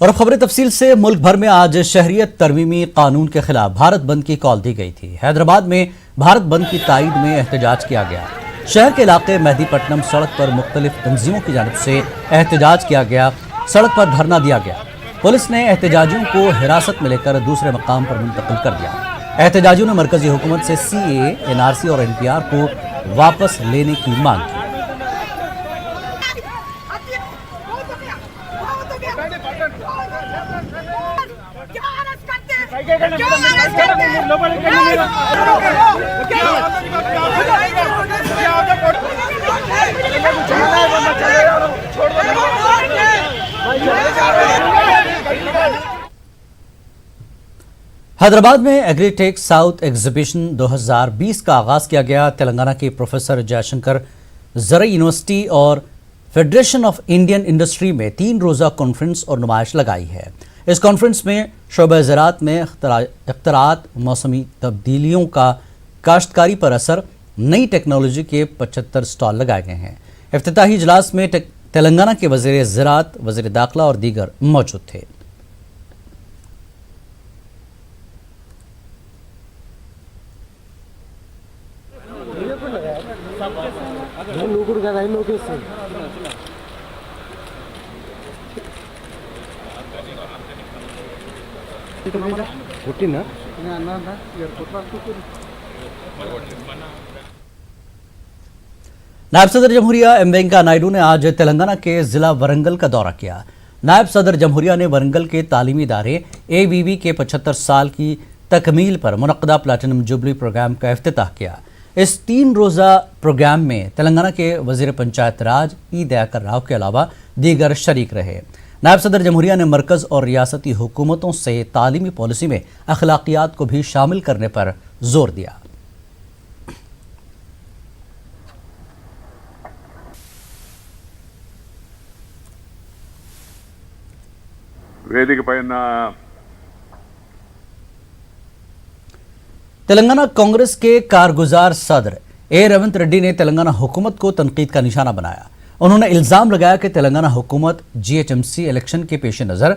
और खबरें तफसील से। मुल्क भर में आज शहरियत तरमीमी कानून के खिलाफ भारत बंद की कॉल दी गई थी। हैदराबाद में भारत बंद की ताईद में एहतजाज किया गया। शहर के इलाके मेहदीपट्टनम सड़क पर मुख्तलिफ तंजीमों की जानिब से एहतजाज किया गया। सड़क पर धरना दिया गया। पुलिस ने एहतजाजियों को हिरासत में लेकर दूसरे मकाम पर मुंतकिल कर दिया। एहतजाजियों ने मरकजी हुकूमत से CAA, NRC और NPR को वापस लेने की मांग की। हैदराबाद में एग्रीटेक साउथ एग्जीबिशन 2020 का आगाज किया गया। तेलंगाना के प्रोफेसर जयशंकर ज़रई यूनिवर्सिटी और फेडरेशन ऑफ इंडियन इंडस्ट्री में 3 रोज़ा कॉन्फ्रेंस और नुमाइश लगाई है। इस कॉन्फ्रेंस में शोबे ज़राअत में इख्तराआत, मौसमी तब्दीलियों का काश्तकारी पर असर, नई टेक्नोलॉजी के 75 स्टॉल लगाए गए हैं। इफ्तिताही इजलास में तेलंगाना के वज़ीर ज़राअत, वज़ीर दाखिला और दीगर मौजूद थे। नायब सदर जमहूरिया एम वेंकैया नायडू ने आज तेलंगाना के जिला वरंगल का दौरा किया। नायब सदर जमहूरिया ने वरंगल के तालीमी इदारे ABV के 75 साल की तकमील पर मुनक्कदा प्लैटिनम जुबली प्रोग्राम का इफ्तिताह किया। इस 3 रोज़ा प्रोग्राम में तेलंगाना के वज़ीर पंचायत राज E दयाकर राव के अलावा दीगर शरीक रहे। नायब सदर जमहूरिया ने मरकज़ और रियासती हुकूमतों से तालीमी पॉलिसी में अखलाकियात को भी शामिल करने पर जोर दिया। तेलंगाना कांग्रेस के कारगुजार सदर A रेवंत रेड्डी ने तेलंगाना हुकूमत को तनकीद का निशाना बनाया। उन्होंने इल्जाम लगाया कि तेलंगाना हुकूमत GHMC इलेक्शन के पेश नज़र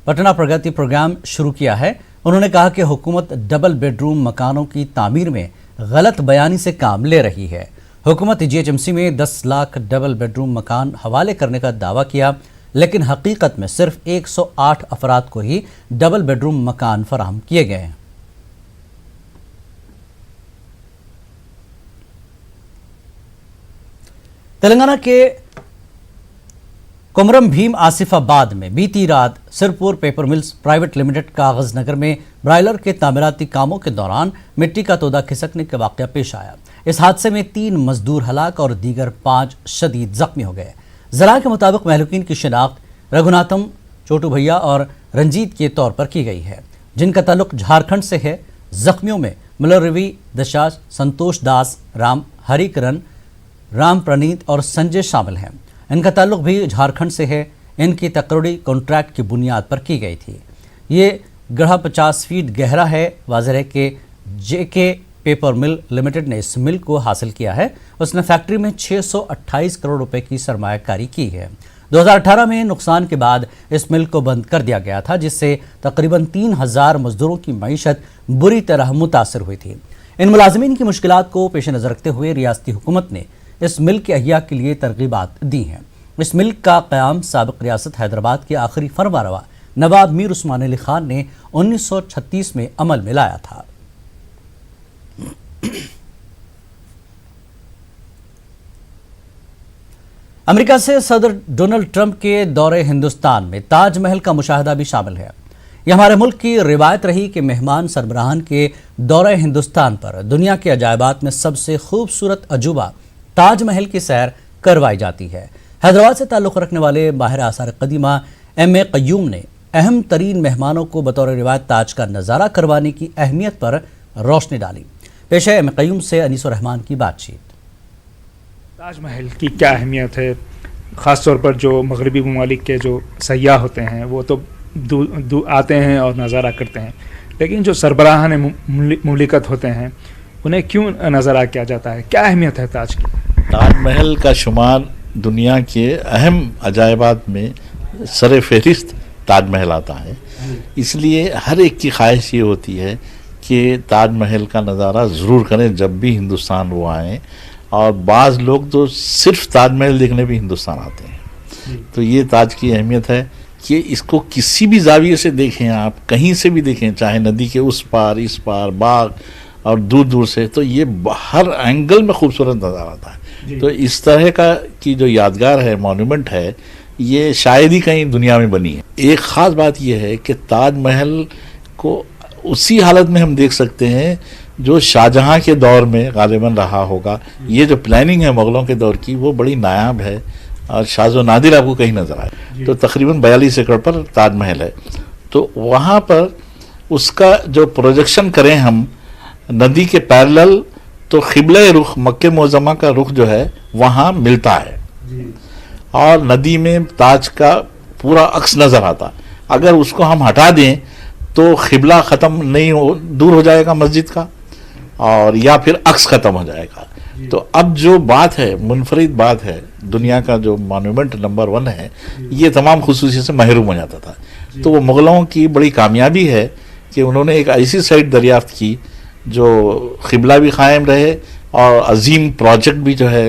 पटना प्रगति प्रोग्राम शुरू किया है। उन्होंने कहा कि हुकूमत डबल बेडरूम मकानों की तामीर में गलत बयानी से काम ले रही है। हुकूमत GHMC में 10 लाख डबल बेडरूम मकान हवाले करने का दावा किया, लेकिन हकीकत में सिर्फ 108 अफराद को ही डबल बेडरूम मकान फराहम किए गए हैं। तेलंगाना के कुमरम भीम आसिफाबाद में बीती रात Sirpur paper mills private limited कागज नगर में ब्रायलर के तामीराती कामों के दौरान मिट्टी का तोदा खिसकने का वाकया पेश आया। इस हादसे में 3 मजदूर हलाक और दीगर 5 शदीद जख्मी हो गए। जरा के मुताबिक महलूकीन की शिनाख्त रघुनाथम, छोटू भैया और रंजीत के तौर पर की गई है, जिनका ताल्लुक झारखंड से है। जख्मियों में मलरवी दशाश, संतोष दास, राम हरिकरण, राम प्रणीत और संजय शामिल हैं। इनका ताल्लुक भी झारखंड से है। इनकी तकरीरी कॉन्ट्रैक्ट की बुनियाद पर की गई थी। ये गढ़ा 50 फीट गहरा है। वाज़ेह है कि JK पेपर मिल लिमिटेड ने इस मिल को हासिल किया है। उसने फैक्ट्री में 628 करोड़ रुपए की सरमायाकारी की है। 2018 में नुकसान के बाद इस मिल को बंद कर दिया गया था, जिससे तकरीबन 3000 मजदूरों की मईशत बुरी तरह मुतासर हुई थी। इन मुलाजमीन की मुश्किलात को पेश नज़र रखते हुए रियासती हुकूमत ने इस मिल के अहिया के लिए तरगीबात दी हैं। इस मिल का क़याम साबिक़ रियासत हैदराबाद के आखिरी फरमारवा नवाब मीर उस्मान अली खान ने 1936 में अमल में लाया था। अमेरिका से सदर डोनाल्ड ट्रंप के दौरे हिंदुस्तान में ताजमहल का मुशाहदा भी शामिल है। यह हमारे मुल्क की रिवायत रही कि मेहमान सरबराहान के दौरे हिंदुस्तान पर दुनिया के अजायबात में सबसे खूबसूरत अजूबा ताजमहल की सैर करवाई जाती है। हैदराबाद से ताल्लुक़ रखने वाले माहिर आसार कदीमा M.A. क़य्यूम ने अहम तरीन मेहमानों को बतौर रिवायत ताज का नज़ारा करवाने की अहमियत पर रोशनी डाली। पेश है M.A. क़य्यूम से अनीस रहमान की बातचीत। ताजमहल की क्या अहमियत है, ख़ास तौर पर जो मगरबी ममालिक के जो सयाह होते हैं वो तो आते हैं और नज़ारा करते हैं, लेकिन जो सरबराहान मुमलिकत होते हैं उन्हें क्यों नज़ारा किया जाता है? क्या अहमियत है ताज की? ताजमहल का शुमार दुनिया के अहम अजायबात में सर फहरिस्त ताजमहल आता है। इसलिए हर एक की ख्वाहिश ये होती है कि ताजमहल का नज़ारा ज़रूर करें जब भी हिंदुस्तान वो आएँ, और बाज़ लोग तो सिर्फ ताजमहल देखने भी हिंदुस्तान आते हैं। तो ये ताज की अहमियत है कि इसको किसी भी जाविये से देखें, आप कहीं से भी देखें, चाहे नदी के उस पार इस पार, बाग और दूर दूर से, तो ये हर एंगल में खूबसूरत नज़र आता है। तो इस तरह का की जो यादगार है, मॉन्यूमेंट है, ये शायद ही कहीं दुनिया में बनी है। एक ख़ास बात यह है कि ताजमहल को उसी हालत में हम देख सकते हैं जो शाहजहां के दौर में गालिबन रहा होगा। ये जो प्लानिंग है मुग़लों के दौर की, वो बड़ी नायाब है, और शाज़ो नादिर आपको कहीं नज़र आए। तो तकरीबन 42 एकड़ पर ताजमहल है। तो वहाँ पर उसका जो प्रोजेक्शन करें हम नदी के पैरेलल, तो क़िबला रुख मक्के मुअज़्ज़मा का रुख जो है वहाँ मिलता है, और नदी में ताज का पूरा अक्स नज़र आता। अगर उसको हम हटा दें तो क़िबला ख़त्म नहीं हो, दूर हो जाएगा मस्जिद का, और या फिर अक्स ख़त्म हो जाएगा। तो अब जो बात है, मुनफरिद बात है, दुनिया का जो मॉन्यूमेंट नंबर 1 है, ये तमाम खुसूसियत से महरूम हो जाता था। तो वो मुग़लों की बड़ी कामयाबी है कि उन्होंने एक ऐसी साइट दरियाफ्त की जो क़िबला भी कायम रहे और अजीम प्रोजेक्ट भी जो है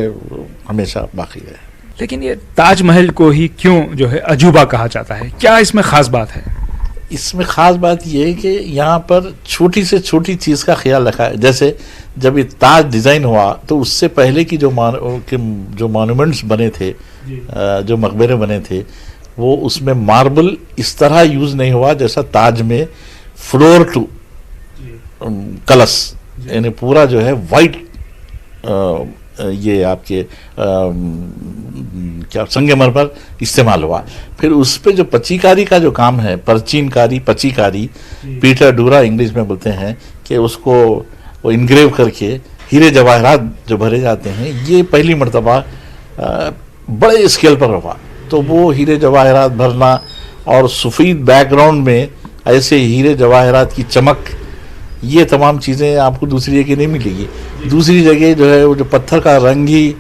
हमेशा बाकी रहे। लेकिन ये ताजमहल को ही क्यों जो है अजूबा कहा जाता है, क्या इसमें ख़ास बात है? इसमें ख़ास बात यह है कि यहाँ पर छोटी से छोटी चीज़ का ख्याल रखा है। जैसे जब ये ताज डिज़ाइन हुआ तो उससे पहले की जो मॉन्यूमेंट्स बने थे, जो मकबरे बने थे, वो उसमें मार्बल इस तरह यूज़ नहीं हुआ जैसा ताज में फ्लोर टू कलश, यानी पूरा जो है वाइट, ये आपके क्या संगमरमर इस्तेमाल हुआ। फिर उस पे जो पच्चीकारी का जो काम है, परचीनकारी, पच्चीकारी, पीटर डूरा इंग्लिश में बोलते हैं, कि उसको वो इनग्रेव करके हीरे जवाहरात जो भरे जाते हैं, ये पहली मर्तबा बड़े स्केल पर हुआ। तो वो हीरे जवाहरात भरना और सफ़ेद बैकग्राउंड में ऐसे हीरे जवाहरात की चमक, ये तमाम चीज़ें आपको दूसरी जगह नहीं मिलेगी। दूसरी जगह जो है वो जो पत्थर का रंग ही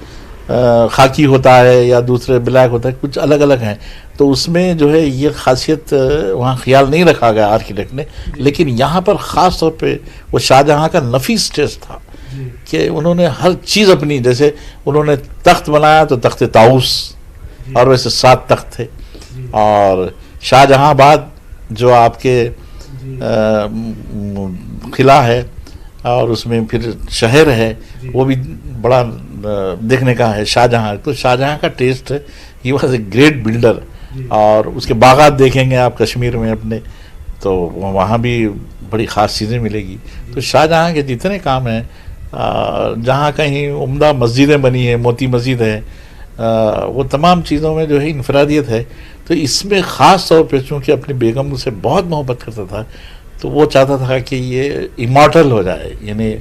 खाकी होता है या दूसरे ब्लैक होता है, कुछ अलग अलग हैं। तो उसमें जो है ये खासियत वहाँ ख्याल नहीं रखा गया आर्किटेक्ट ने। लेकिन यहाँ पर ख़ास तौर पे वो शाहजहाँ का नफीस टेस्ट था कि उन्होंने हर चीज़ अपनी, जैसे उन्होंने तख्त बनाया तो तख्त ताऊस, और वैसे 7 तख्त थे। और शाहजहाँबाद जो आपके किला है और उसमें फिर शहर है, वो भी बड़ा देखने का है शाहजहाँ। तो शाहजहाँ का टेस्ट है, he was a great builder. और उसके बागात देखेंगे आप कश्मीर में अपने, तो वहाँ भी बड़ी ख़ास चीज़ें मिलेगी। तो शाहजहाँ के जितने काम हैं, जहाँ कहीं उम्दा मस्जिदें बनी है, मोती मस्जिद है, वो तमाम चीज़ों में जो है इनफरादियत है। तो इसमें ख़ास तौर पर चूँकि अपनी बेगम से बहुत मोहब्बत करता था, तो वो चाहता था कि ये इमॉर्टल हो जाए, यानी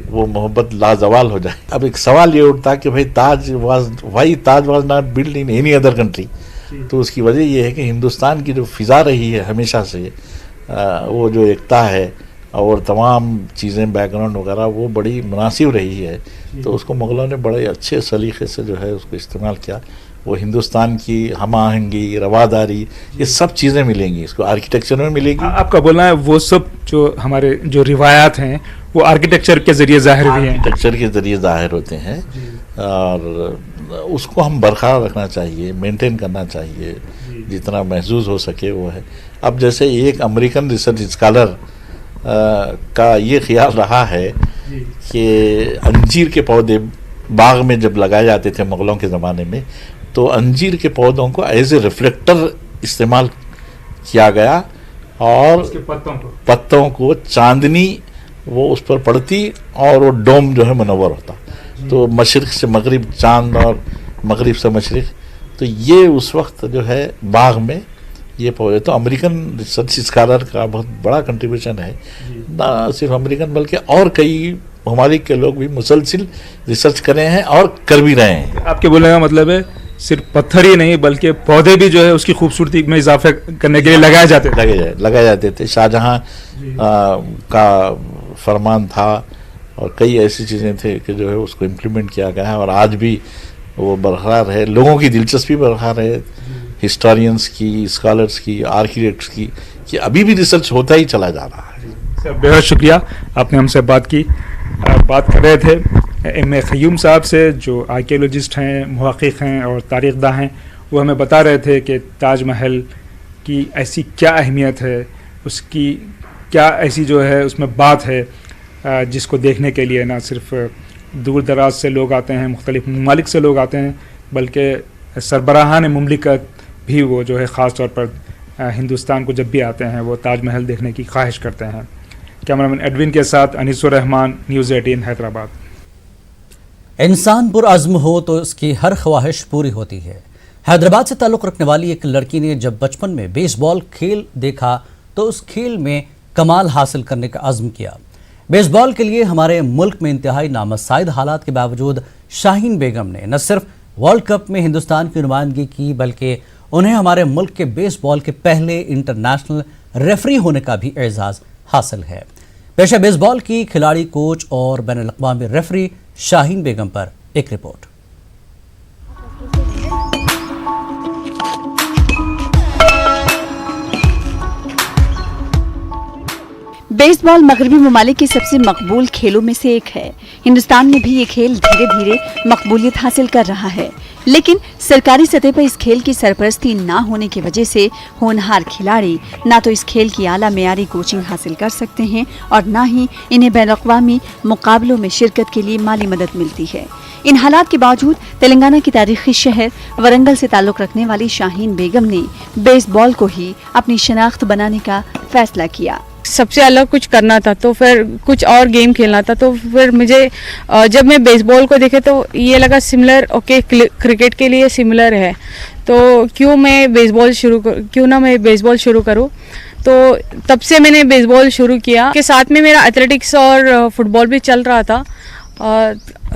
वो मोहब्बत लाजवाल हो जाए। अब एक सवाल ये उठता कि भाई Taj was not build in any other country. तो उसकी वजह ये है कि हिंदुस्तान की जो फ़िज़ा रही है हमेशा से, वो जो एकता है और तमाम चीज़ें बैकग्राउंड वगैरह, वो बड़ी मुनासिब रही है। तो उसको मुग़लों ने बड़े अच्छे सलीक़े से जो है उसको इस्तेमाल किया। वो हिंदुस्तान की हम आहंगी, रवादारी, ये सब चीज़ें मिलेंगी, इसको आर्किटेक्चर में मिलेगी। आपका बोलना है वो सब जो हमारे जो रिवायात हैं वो आर्किटेक्चर के ज़रिए ज़ाहिर हुई हैं, आर्किटेक्चर के ज़रिए ज़ाहिर होते हैं, और उसको हम बरकरार रखना चाहिए, मेंटेन करना चाहिए, जितना महसूस हो सके वो है। अब जैसे एक अमेरिकन रिसर्च स्कॉलर का ये ख्याल रहा है कि अंजीर के पौधे बाग में जब लगाए जाते थे मुग़लों के ज़माने में, तो अंजीर के पौधों को एज ए रिफ्लेक्टर इस्तेमाल किया गया, और उसके पत्तों को चांदनी वो उस पर पड़ती और वो डोम जो है मुनव्वर होता। तो मशरिक़ से मगरिब चांद और मगरिब से मशरिक़, तो ये उस वक्त जो है बाग में ये पौधे। तो अमेरिकन रिसर्च स्कॉलर का बहुत बड़ा कंट्रीब्यूशन है, ना सिर्फ अमेरिकन बल्कि और कई ममालिक के लोग भी मुसलसिल रिसर्च कर रहे हैं और कर भी रहे हैं। आपके बोलने का मतलब है सिर्फ पत्थर ही नहीं बल्कि पौधे भी जो है उसकी खूबसूरती में इजाफा करने के लिए लगाए जाते थे। शाहजहाँ का फरमान था और कई ऐसी चीज़ें थे कि जो है उसको इम्प्लीमेंट किया गया है, और आज भी वो बरकरार है, लोगों की दिलचस्पी बरकरार है। हिस्टोरियंस की, स्कॉलर्स की, आर्किटेक्ट्स की, कि अभी भी रिसर्च होता ही चला जा रहा है। सर बेहद शुक्रिया, आपने हमसे बात की। बात कर रहे थे एम.ए. क़य्यूम साहब से, जो आर्कियोलॉजिस्ट हैं, मुहक़्क़िक़ हैं और तारीख़दां हैं। वो हमें बता रहे थे कि ताजमहल की ऐसी क्या अहमियत है, उसकी क्या ऐसी जो है उसमें बात है जिसको देखने के लिए ना सिर्फ दूर दराज से लोग आते हैं, मुख्तलिफ़ ममालिक से लोग आते हैं, बल्कि सरबराहान मुमलिकत भी वो जो है ख़ास तौर पर हिंदुस्तान को जब भी आते हैं वो ताजमहल देखने की ख्वाहिश करते हैं। कैमरामैन एडविन के साथ अनीसुर रहमान, न्यूज़ 18 हैदराबाद। इंसान पुरअज़्म हो तो उसकी हर ख्वाहिश पूरी होती है। हैदराबाद से ताल्लुक़ रखने वाली एक लड़की ने जब बचपन में बेसबॉल खेल देखा तो उस खेल में कमाल हासिल करने का अज़्म किया। बेसबॉल के लिए हमारे मुल्क में इंतहाई नामसाइद हालात के बावजूद शाहीन बेगम ने न सिर्फ वर्ल्ड कप में हिंदुस्तान की नुमाइंदगी की, बल्कि उन्हें हमारे मुल्क के बेसबॉल के पहले इंटरनेशनल रेफरी होने का भी एजाज़ हासिल है। पेशा बेसबॉल की खिलाड़ी, कोच और बैनुल-अक़वामी रेफरी शाहीन बेगम पर एक रिपोर्ट। बेसबॉल मगरबी ममालिक के सबसे मकबूल खेलों में से एक है। हिंदुस्तान में भी ये खेल धीरे धीरे मकबूलियत हासिल कर रहा है, लेकिन सरकारी सतह पर इस खेल की सरपरस्ती ना होने की वजह से होनहार खिलाड़ी ना तो इस खेल की आला मेयारी कोचिंग हासिल कर सकते हैं और ना ही इन्हें बैनुल-अक़वामी मुकाबलों में शिरकत के लिए माली मदद मिलती है। इन हालात के बावजूद तेलंगाना की तारीखी शहर वरंगल से ताल्लुक़ रखने वाली शाहीन बेगम ने बेसबॉल को ही अपनी शनाख्त बनाने का फैसला किया। सबसे अलग कुछ करना था, तो फिर कुछ और गेम खेलना था। तो फिर मुझे जब मैं बेसबॉल को देखे तो ये लगा सिमिलर, ओके क्रिकेट के लिए सिमिलर है, तो क्यों ना मैं बेसबॉल शुरू करूं। तो तब से मैंने बेसबॉल शुरू किया। के साथ में मेरा एथलेटिक्स और फुटबॉल भी चल रहा था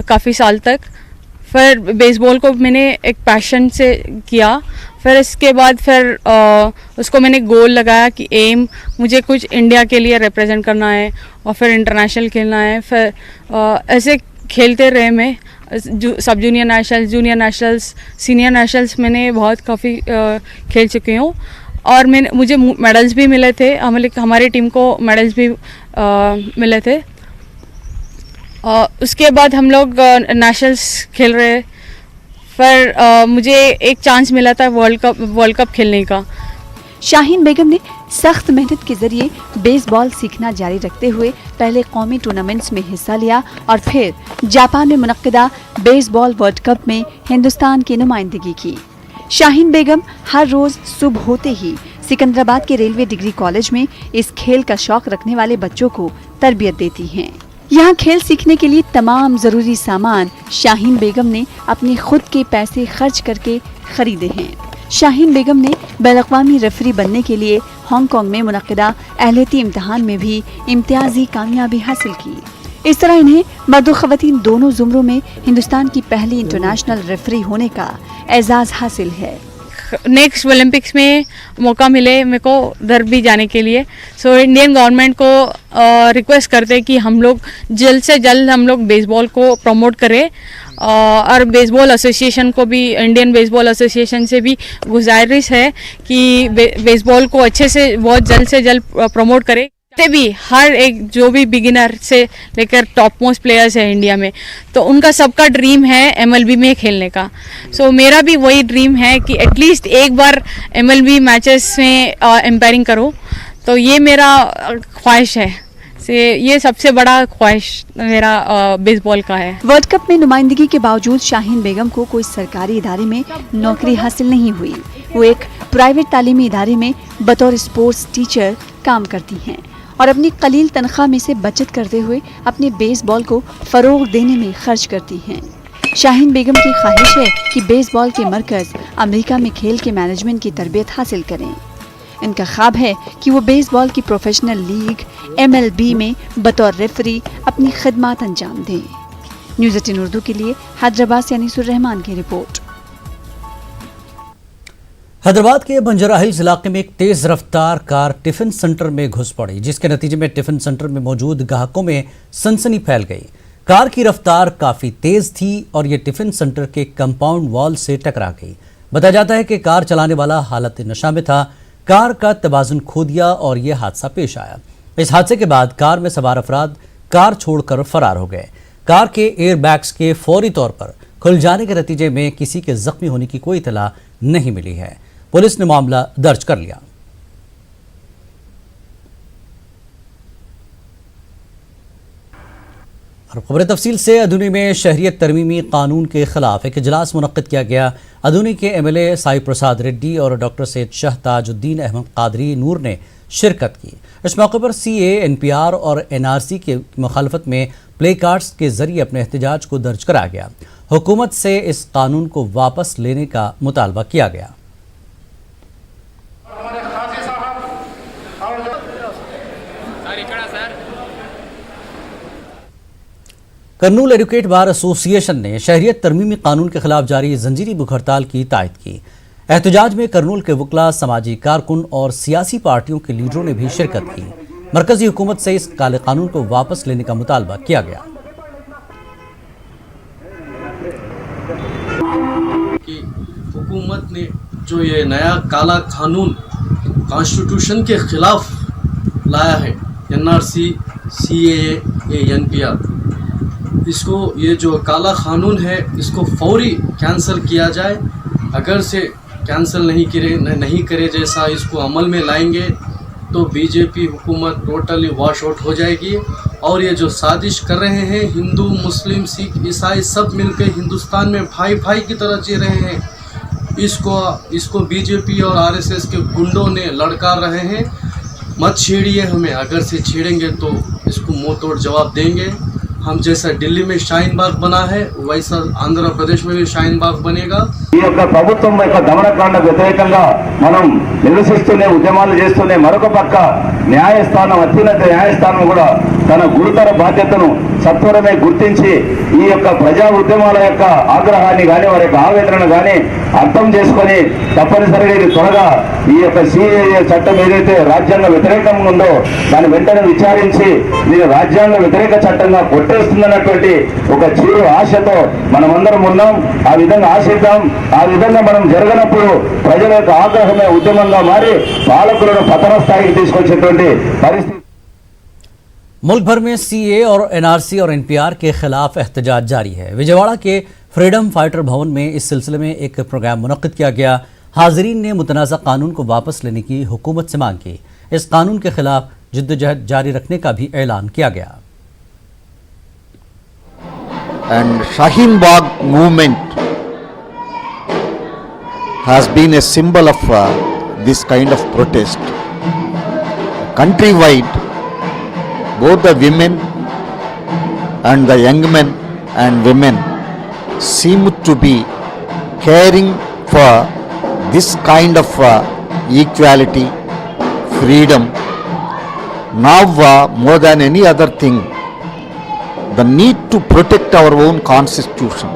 काफ़ी साल तक। फिर बेसबॉल को मैंने एक पैशन से किया। फिर इसके बाद उसको मैंने गोल लगाया कि एम मुझे कुछ इंडिया के लिए रिप्रेजेंट करना है और फिर इंटरनेशनल खेलना है। फिर ऐसे खेलते रहे मैं, सब जूनियर नेशनल्स, सीनियर नेशनल्स मैंने काफ़ी खेल चुकी हूँ और मुझे मेडल्स भी मिले थे। हमारी टीम को मेडल्स भी मिले थे। उसके बाद हम लोग नेशनल्स खेल रहे। फिर मुझे एक चांस मिला था वर्ल्ड कप खेलने का। शाहीन बेगम ने सख्त मेहनत के जरिए बेसबॉल सीखना जारी रखते हुए पहले कौमी टूर्नामेंट्स में हिस्सा लिया और फिर जापान में मुनक्किदा बेसबॉल वर्ल्ड कप में हिंदुस्तान की नुमाइंदगी की। शाहीन बेगम हर रोज सुबह होते ही सिकंदराबाद के रेलवे डिग्री कॉलेज में इस खेल का शौक रखने वाले बच्चों को तरबियत देती हैं। यहाँ खेल सीखने के लिए तमाम जरूरी सामान शाहीन बेगम ने अपने खुद के पैसे खर्च करके खरीदे हैं। शाहीन बेगम ने बैनुल-अक़वामी रेफरी बनने के लिए हांगकांग में मुनक्किदा अहलियती इम्तिहान में भी इम्तियाजी कामयाबी हासिल की। इस तरह इन्हें मर्द और ख़वातीन दोनों ज़ुमरों में हिंदुस्तान की पहली इंटरनेशनल रेफरी होने का एजाज़ हासिल है। नेक्स्ट ओलंपिक्स में मौका मिले मेरे को उधर भी जाने के लिए, सो इंडियन गवर्नमेंट को रिक्वेस्ट करते हैं कि हम लोग जल्द से जल्द हम लोग बेसबॉल को प्रमोट करें और बेसबॉल एसोसिएशन को भी, इंडियन बेसबॉल एसोसिएशन से भी गुजारिश है कि बेसबॉल को अच्छे से बहुत जल्द से जल्द प्रमोट करें। भी हर एक जो भी बिगिनर से लेकर टॉप मोस्ट प्लेयर्स है इंडिया में, तो उनका सबका ख्वाहिश है MLB में खेलने का। सो मेरा भी वही ड्रीम है कि एटलीस्ट एक बार MLB मैचेस में एम्पायरिंग करूं, तो ये मेरा ख्वाहिश है। ये सबसे बड़ा ख्वाहिश मेरा बेसबॉल का है। वर्ल्ड कप में नुमाइंदगी के बावजूद शाहीन बेगम को कोई सरकारी इदारे में नौकरी हासिल नहीं हुई। वो एक प्राइवेट तालीमी इदारे में बतौर स्पोर्ट्स टीचर काम करती हैं और अपनी कलील तनख्वाह में से बचत करते हुए अपने बेसबॉल को फरोग देने में खर्च करती हैं। शाहीन बेगम की ख्वाहिश है कि बेसबॉल के मरकज अमेरिका में खेल के मैनेजमेंट की तरबियत हासिल करें। इनका ख्वाब है कि वो बेसबॉल की प्रोफेशनल लीग MLB में बतौर रेफरी अपनी खिदमत अंजाम दें। न्यूज़ 18 उर्दू के लिए हैदराबाद से अनीसुर रहमान की रिपोर्ट। हैदराबाद के बंजारा हिल्स इलाके में एक तेज रफ्तार कार टिफिन सेंटर में घुस पड़ी, जिसके नतीजे में टिफिन सेंटर में मौजूद ग्राहकों में सनसनी फैल गई। कार की रफ्तार काफी तेज थी और ये टिफिन सेंटर के कंपाउंड वॉल से टकरा गई। बताया जाता है कि कार चलाने वाला हालत नशा में था, कार का तवाजुन खो दिया और यह हादसा पेश आया। इस हादसे के बाद कार में सवार अफराद कार छोड़कर फरार हो गए। कार के एयरबैग्स के फौरी तौर पर खुल जाने के नतीजे में किसी के जख्मी होने की कोई इतला नहीं मिली है। पुलिस ने मामला दर्ज कर लिया। और खबर तफसील से अदूनी में शहरियत तरमीमी कानून के खिलाफ एक इजलास मुनक्किद किया गया। अदूनी के एमएलए साई प्रसाद रेड्डी और डॉक्टर सैयद शाह ताजुद्दीन अहमद कादरी नूर ने शिरकत की। इस मौके पर सीए, एनपीआर और एनआरसी के मुखालफत में प्ले कार्ड्स के जरिए अपने एहतजाज को दर्ज कराया गया। हुकूमत से इस कानून को वापस लेने का मुतालबा किया गया। कर्नूल एडवोकेट बार एसोसिएशन ने शहरियत तरमीमी कानून के खिलाफ जारी जंजीरी भूख हड़ताल की तायद की। एहतजाज में कर्नूल के वकला, समाजी कारकुन और सियासी पार्टियों के लीडरों ने भी शिरकत की। मरकजी हुकूमत से इस काले कानून को वापस लेने का मुतालबा किया गया। कि हुकूमत ने जो ये नया काला कानून कॉन्स्टिट्यूशन के खिलाफ लाया है, एनआरसी, सीएए, एनपीआर, इसको ये जो काला कानून है इसको फौरी कैंसिल किया जाए। अगर से कैंसिल नहीं करे जैसा इसको अमल में लाएंगे तो बीजेपी हुकूमत टोटली वॉश आउट हो जाएगी। और ये जो साजिश कर रहे हैं, हिंदू, मुस्लिम, सिख, ईसाई सब मिलकर हिंदुस्तान में भाई भाई की तरह जी रहे हैं, इसको बीजेपी और आरएसएस के गुंडों ने लड़का रहे हैं। मत छेड़िए हमें, अगर से छेड़ेंगे तो इसको मुंह तोड़ जवाब देंगे। हम जैसा दिल्ली में शाहीन बाग बना है वैसा आंध्र प्रदेश में भी शाहीन बाग बनेगा। ప్రభుత్వం యొక్క దమనకాండకు వ్యతిరేకంగా మనం నిరసిస్తూనే ఉద్యమాలు చేస్తూనే మరొక పక్క న్యాయస్థానం, అత్యున్నత న్యాయస్థానం కూడా తన గురుతర బాధ్యతను సత్వరమే గుర్తించి ఈ యొక్క ప్రజా ఉద్యమాల యొక్క ఆగ్రహాన్ని కానీ వారి యొక్క ఆవేదనను కానీ అర్థం చేసుకొని తప్పనిసరిగా ఇది త్వరగా ఈ యొక్క సిఏఏ చట్టం ఏదైతే రాజ్యాంగ వ్యతిరేకంగా ఉందో దాన్ని వెంటనే విచారించి దీని రాజ్యాంగ వ్యతిరేక చట్టంగా కొట్టేస్తుందన్నటువంటి ఒక చిరు ఆశతో మనమందరం ఉన్నాం। ఆ విధంగా ఆశిద్దాం। ఆ విధంగా మనం జరగనప్పుడు ప్రజల యొక్క ఆగ్రహమే ఉద్యమంగా మారి పాలకులను పతన స్థాయికి తీసుకొచ్చేటువంటి పరిస్థితి। मुल्क भर में सीए और एनआरसी और एनपीआर के खिलाफ एहतजाज जारी है। विजयवाड़ा के फ्रीडम फाइटर भवन में इस सिलसिले में एक प्रोग्राम मुनक्किद किया गया। हाजिरीन ने मुतनाज़ा कानून को वापस लेने की हुकूमत से मांग की। इस कानून के खिलाफ जिद्दोजहद जारी रखने का भी ऐलान किया गया। And Shaheen Bagh movement has been a symbol of this kind of protest. Countrywide, both the women and the young men and women seem to be caring for this kind of equality, freedom. Now more than any other thing, the need to protect our own constitution,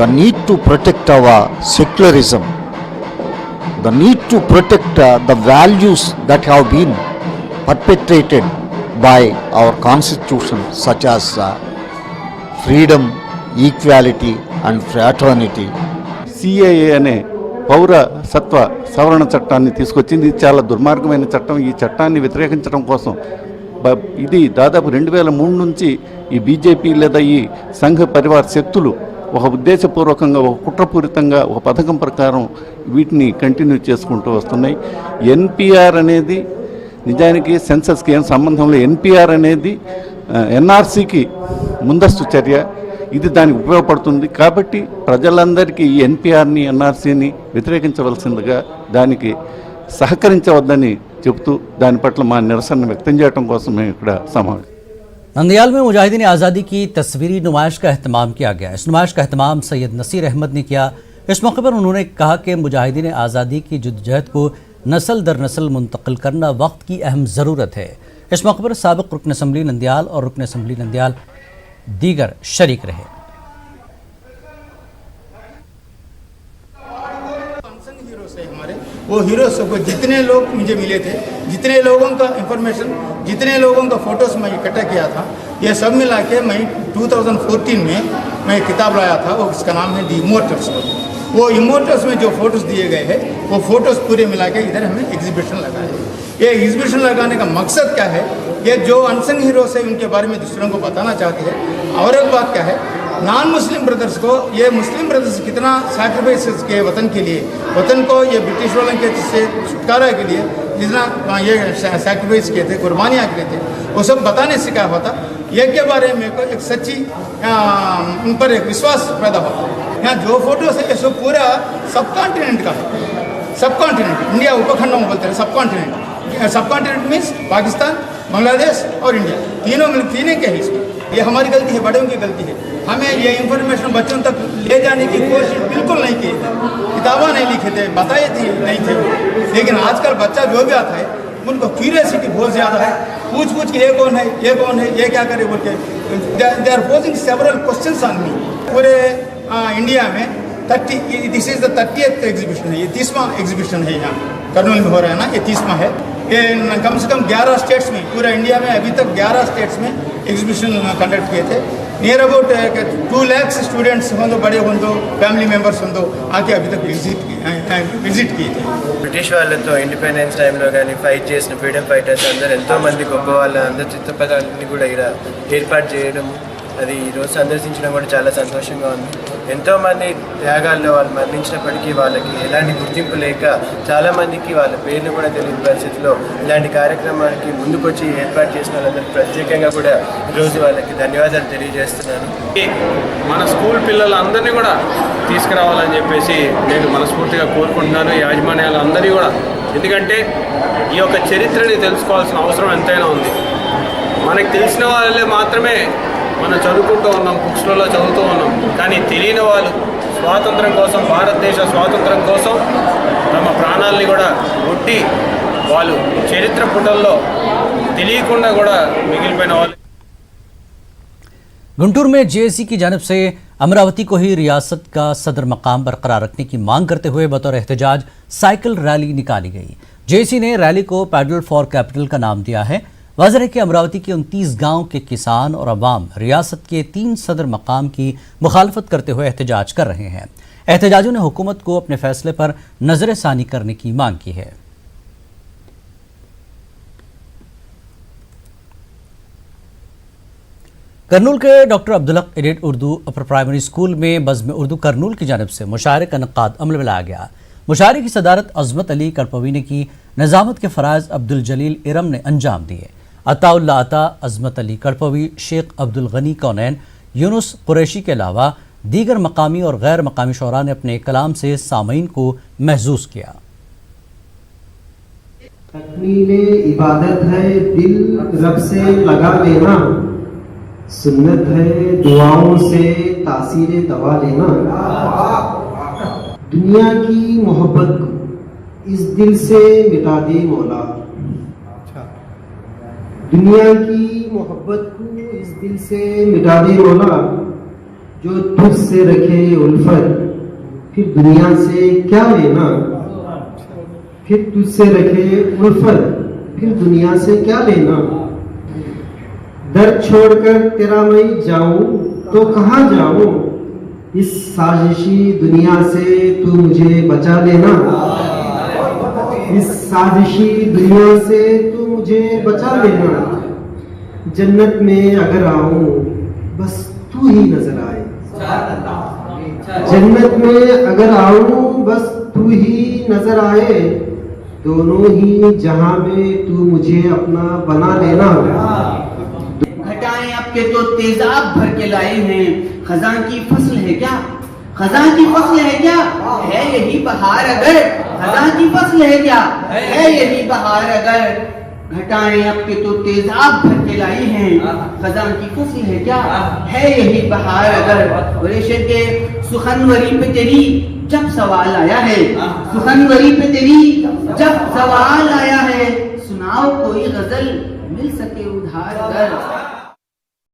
the need to protect our secularism, the need to protect the values that have been perpetrated by our constitution, such as freedom, equality and fraternity. CAA అనే పౌరసత్వ సవరణ చట్టాన్ని తీసుకొచ్చింది. ఇది చాలా దుర్మార్గమైన చట్టం. ఈ చట్టాన్ని వ్యతిరేకించడం కోసం ఇది దాదాపు 2003 నుంచి ఈ బీజేపీ లేదా ఈ సంఘ పరివార శక్తులు ఒక ఉద్దేశపూర్వకంగా, ఒక కుట్రపూరితంగా, ఒక పథకం ప్రకారం వీటిని కంటిన్యూ చేసుకుంటూ వస్తున్నాయి. ఎన్పిఆర్ అనేది నిజానికి సెన్సస్కి ఏం సంబంధం లేదు. ఎన్పిఆర్ అనేది ఎన్ఆర్సీకి ముందస్తు చర్య. ఇది దానికి ఉపయోగపడుతుంది. కాబట్టి ప్రజలందరికీ ఈ ఎన్పిఆర్ని, ఎన్ఆర్సీని వ్యతిరేకించవలసిందిగా, దానికి సహకరించవద్దని చెబుతూ దాని పట్ల మా నిరసన వ్యక్తం చేయడం కోసం మేము ఇక్కడ సమావేశం। नंदियाल में मुजाहिदीन आज़ादी की तस्वीरी नुमाइश का अहतमाम किया गया। इस नुमाइश का अहतमाम सैयद नसीर अहमद ने किया। इस मौके पर उन्होंने कहा कि मुजाहिदीन आज़ादी की जद्दोजहद को नस्ल दर नस्ल मुंतकिल करना वक्त की अहम ज़रूरत है। इस मौके पर साबिक़ रुकन असम्बली नंदियाल और रुकन असम्बली नंदियाल दीगर शरीक रहे। वो हीरो सबको जितने लोग मुझे मिले थे, जितने लोगों का इंफॉर्मेशन, जितने लोगों का फ़ोटोज़ मैं इकट्ठा किया था, ये सब मिला के मैं 2014 में मैं किताब लाया था। वो इसका नाम है दी इमोर्टल्स। वो इमोटल्स में जो फोटोज़ दिए गए हैं वो फोटोज़ पूरे मिला के इधर हमें एग्जीबिशन लगाए हैं। ये एग्जीबिशन लगाने का मकसद क्या है, ये जो अनसंग हीरोज़ है उनके बारे में दूसरों को बताना चाहते हैं। और एक बात क्या है, नॉन मुस्लिम ब्रदर्स को, ये मुस्लिम ब्रदर्स कितना सैक्रिफाइस के वतन के लिए, वतन को ये ब्रिटिश वालों के से छुटकारा के लिए जितना ये सैक्रिफाइस किए थे, कुर्बानियाँ किए थे, वो सब बताने से क्या होता, ये के बारे में को एक सच्ची उन पर एक विश्वास पैदा होता है। यहाँ जो फोटोज है ये सब पूरा सब कॉन्टिनेंट का है, सब कॉन्टिनेंट, इंडिया उपखंडों में बोलते हैं सब कॉन्टिनेंट। सब कॉन्टिनेंट मीन्स पाकिस्तान, बांग्लादेश और इंडिया, तीनों के हिस्से। ये हमारी गलती है, बड़ों की गलती है। हमें ये इंफॉर्मेशन बच्चों तक ले जाने की कोशिश बिल्कुल नहीं की थी, किताबें नहीं लिखे थे, बताए थे नहीं थे। लेकिन आजकल बच्चा जो भी आता है उनको क्यूरियोसिटी बहुत ज़्यादा है, पूछ के ये कौन है, ये कौन है, ये क्या करे बोल के they are posing several questions on me. पूरे इंडिया में 30, this is the 30th exhibition है, ये 30वां एग्जीबिशन है यहाँ कर्नूल में हो रहा है ना, ये 30वां है। ये कम से कम 11 स्टेट्स में, पूरा इंडिया में अभी तक 11 स्टेट्स में एग्जीबिशन कंडक्ट किए थे। नियर अबाउट 2 लाख स्टूडेंट्स हों, बड़े हों, फैमिली मेम्बर्स हों, आके अभी तक विजिट किए थे। బ్రిటిష్ వాళ్ళతో ఇండిపెండెన్స్ టైంలో కానీ ఫైట్ చేసిన ఫ్రీడమ్ ఫైటర్స్ అందరూ ఎంతోమంది గొప్ప వాళ్ళ అందరి చిత్రపటాలన్నీ కూడా ఇక్కడ ఏర్పాటు చేయడం, అది ఈరోజు సందర్శించడం కూడా చాలా సంతోషంగా ఉంది. ఎంతోమంది త్యాగాల్లో వాళ్ళు మరణించినప్పటికీ వాళ్ళకి ఎలాంటి గుర్తింపు లేక చాలామందికి వాళ్ళ పేర్లు కూడా తెలియని పరిస్థితిలో ఇలాంటి కార్యక్రమానికి ముందుకొచ్చి ఏర్పాటు చేసిన వాళ్ళందరికీ ప్రత్యేకంగా కూడా ఈరోజు వాళ్ళకి ధన్యవాదాలు తెలియజేస్తున్నాను. మన స్కూల్ పిల్లలందరినీ కూడా తీసుకురావాలని చెప్పేసి నేను మనస్ఫూర్తిగా కోరుకుంటున్నాను, యాజమాన్యాలందరినీ కూడా. ఎందుకంటే ఈ యొక్క చరిత్రని తెలుసుకోవాల్సిన అవసరం ఎంతైనా ఉంది. మనకు తెలిసిన వాళ్ళే మాత్రమే మనం చదువుకుంటూ ఉన్నాం, బుక్స్లలో చదువుతూ ఉన్నాం. కానీ తెలియని వాళ్ళు స్వాతంత్రం కోసం, భారతదేశ స్వాతంత్రం కోసం తమ ప్రాణాలని కూడా ఒడ్డి వాళ్ళు చరిత్ర పుటల్లో తెలియకుండా కూడా మిగిలిపోయిన వాళ్ళు. गुंटूर में जेएसी की जानिब से अमरावती को ही रियासत का सदर मकाम बरकरार रखने की मांग करते हुए बतौर एहतजाज साइकिल रैली निकाली गई। जेएसी ने रैली को पैडल फॉर कैपिटल का नाम दिया है। वाज़ेह है कि अमरावती के 29 गांव के किसान और अवाम रियासत के 3 सदर मकाम की मुखालफत करते हुए एहतजाज कर रहे हैं। एहतजाजों ने हुकूमत को अपने फैसले पर नजरसानी करने की मांग की है। करनूल के doctor Abdul Haq aided Urdu upper primary school में बज़्म उर्दू करनूल की जानिब से मुशायरे का इनकाद अमल में लाया गया। मुशायरे की सदारत अज़मत अली कड़पवी ने की। निज़ामत के फ़राइज़ अब्दुल जलील इरम ने अंजाम दिए। अताउल्ला अता, अज़मत अली कड़पवी, शेख अब्दुल गनी कौनैन, यूनुस कुरैशी के अलावा दीगर मकामी और गैर मकामी शोरा ने अपने कलाम से सामीन को महसूस किया। तकमीले इबादत है दिल रब से लगा लेना, सुन्नत है दुआओं से तासीरे दवा लेना। दुनिया की मोहब्बत को इस दिल से मिटा दे मौला, दुनिया की मोहब्बत को इस दिल से मिटा दे मौला। जो तुझसे रखे उल्फत फिर दुनिया से क्या लेना, फिर तुझसे रखे उल्फत फिर दुनिया से क्या लेना। दर्द छोड़कर तेरा मैं जाऊं तो कहाँ जाऊं, इस साजिशी दुनिया से तू मुझे बचा लेना। इस साजिशी दुनिया से तू मुझे बचा लेना। जन्नत में अगर आऊं बस तू ही नजर आए, जन्नत में अगर आऊं बस तू ही नजर आए। दोनों ही जहां में तू मुझे अपना बना लेना। घटाएं आपके तो तेजाब भर के लाए हैं, खजां की फसल है क्या, खजां की फसल है क्या, है यही बहार अगर, खजां की फसल है क्या, है यही बहार अगर। घटाएं आपके तो तेजाब भर के लाई हैं, खजां की फसल है क्या, है यही बहार अगर। और ये शेर के सुखनवरी पे तेरी जब सवाल आया है, सुखनवरी पे तेरी जब सवाल आया है, सुनाओ कोई गजल मिल सके उधार अगर।